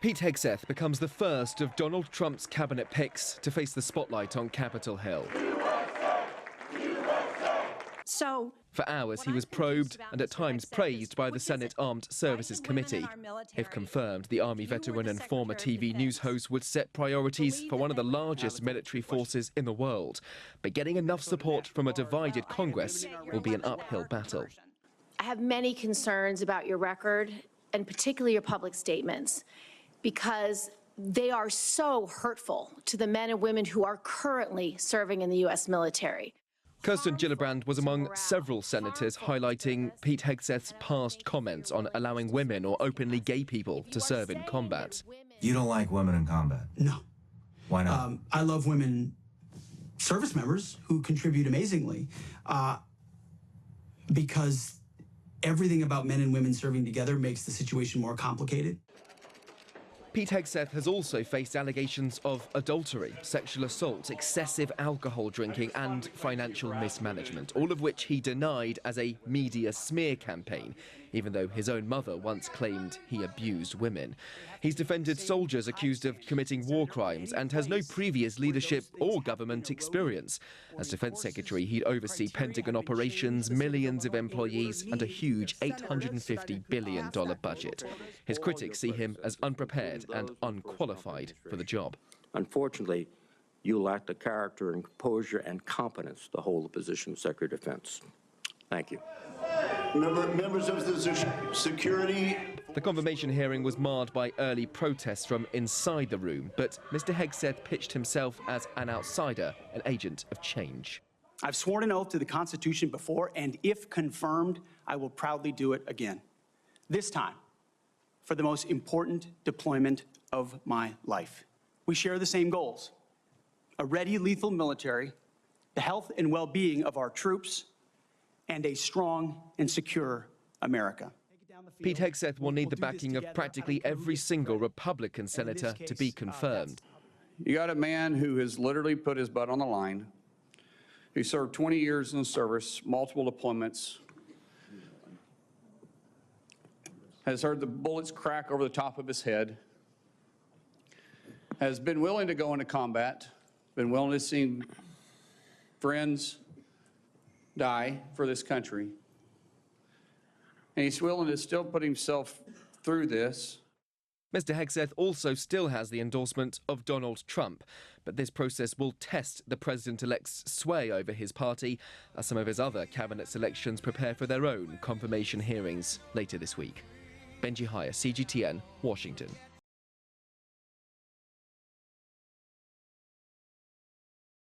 Pete Hegseth becomes the first of Donald Trump's cabinet picks to face the spotlight on Capitol Hill. For hours, he was probed and at times praised by the Senate Armed Services Committee. If confirmed, the Army veteran and former TV news host would set priorities for one of the largest military forces in the world. But getting enough support from a divided Congress will be an uphill battle. I have many concerns about your record, and particularly your public statements, because they are so hurtful to the men and women who are currently serving in the U.S. military. Kirsten Gillibrand was among several senators highlighting Pete Hegseth's past comments on allowing women or openly gay people to serve in combat. You don't like women in combat? No. Why not? I love women service members who contribute amazingly because everything about men and women serving together makes the situation more complicated. Pete Hegseth has also faced allegations of adultery, sexual assault, excessive alcohol drinking and financial mismanagement, all of which he denied as a media smear campaign, even though his own mother once claimed he abused women. He's defended soldiers accused of committing war crimes and has no previous leadership or government experience. As Defense Secretary, he'd oversee Pentagon operations, millions of employees and a huge $850 billion budget. His critics see him as unprepared and unqualified for the job. Unfortunately, you lack the character and composure and competence to hold the position of Secretary of Defense. Thank you. Members of the security. The confirmation hearing was marred by early protests from inside the room, but Mr. Hegseth pitched himself as an outsider, an agent of change. I've sworn an oath to the Constitution before, and if confirmed, I will proudly do it again. This time, for the most important deployment of my life. We share the same goals: a ready, lethal military, the health and well-being of our troops, and a strong and secure America. Pete Hegseth will need the backing of practically every single Republican senator to be confirmed. You got a man who has literally put his butt on the line, who served 20 years in the service, multiple deployments, has heard the bullets crack over the top of his head, has been willing to go into combat, been willing to see friends die for this country, and he's willing to still put himself through this. Mr. Hegseth also still has the endorsement of Donald Trump, but this process will test the president-elect's sway over his party as some of his other cabinet selections prepare for their own confirmation hearings later this week. Benji Hyer, CGTN, Washington.